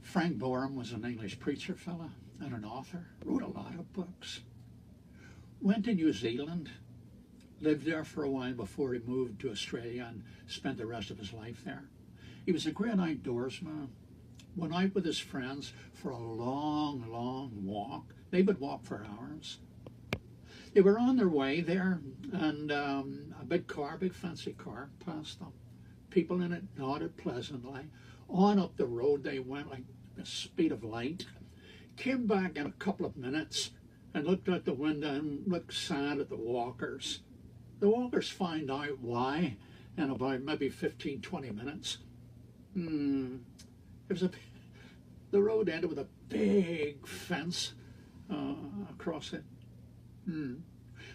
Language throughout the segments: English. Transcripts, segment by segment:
Frank Boreham was an English preacher fella and an author, wrote a lot of books. Went to New Zealand, lived there for a while before he moved to Australia and spent the rest of his life there. He was a great outdoorsman. Went out with his friends for a long, long walk. They would walk for hours. They were on their way there, and a big fancy car passed them. People in it nodded pleasantly. On up the road they went like the speed of light. Came back in a couple of minutes and looked out the window and looked sad at the walkers. The walkers found out why in about maybe 15, 20 minutes. The road ended with a big fence across it.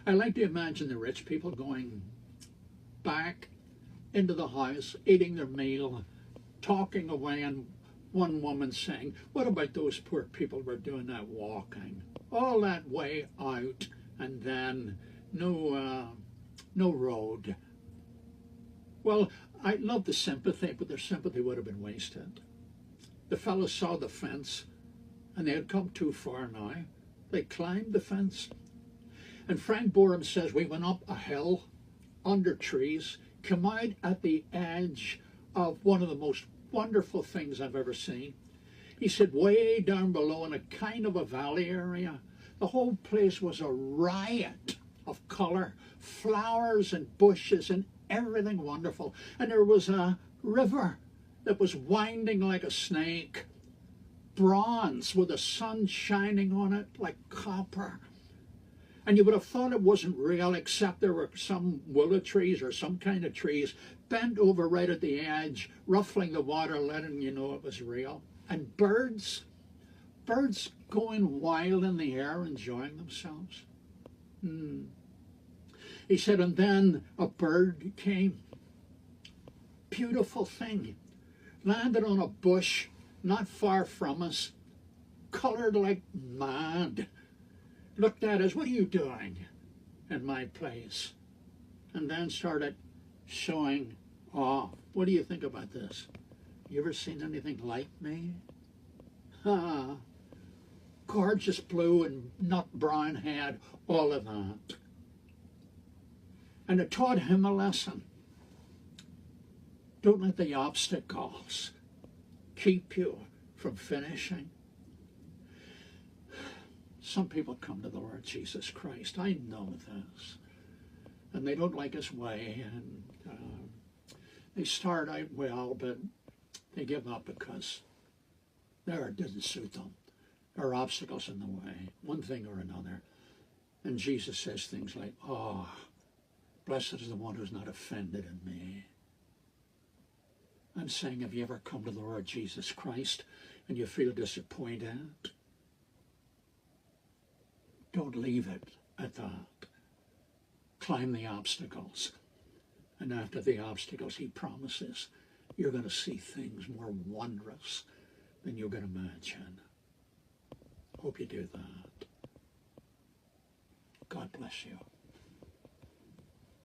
I like to imagine the rich people going back into the house, eating their meal, talking away, and one woman saying, "What about those poor people who were doing that walking? All that way out, and then no road." Well, I love the sympathy, but their sympathy would have been wasted. The fellows saw the fence, and they had come too far now. They climbed the fence. And Frank Boreham says we went up a hill, under trees, came out at the edge of one of the most wonderful things I've ever seen. He said way down below in a kind of a valley area, the whole place was a riot of color, flowers and bushes and everything wonderful. And there was a river that was winding like a snake, bronze with the sun shining on it like copper. And you would have thought it wasn't real, except there were some willow trees or some kind of trees bent over right at the edge, ruffling the water, letting you know it was real. And birds going wild in the air, enjoying themselves. He said, and then a bird came. Beautiful thing. Landed on a bush not far from us, colored like mad. Looked at us, "What are you doing in my place?" And then started showing off. "What do you think about this? You ever seen anything like me?" Gorgeous blue and nut brown head, all of that. And it taught him a lesson. Don't let the obstacles keep you from finishing. Some people come to the Lord Jesus Christ. I know this. And they don't like his way. And they start out well, but they give up because it didn't suit them. There are obstacles in the way, one thing or another. And Jesus says things like, "Oh, blessed is the one who's not offended in me." I'm saying, have you ever come to the Lord Jesus Christ and you feel disappointed? Don't leave it at that. Climb the obstacles. And after the obstacles, he promises you're going to see things more wondrous than you can imagine. Hope you do that. God bless you.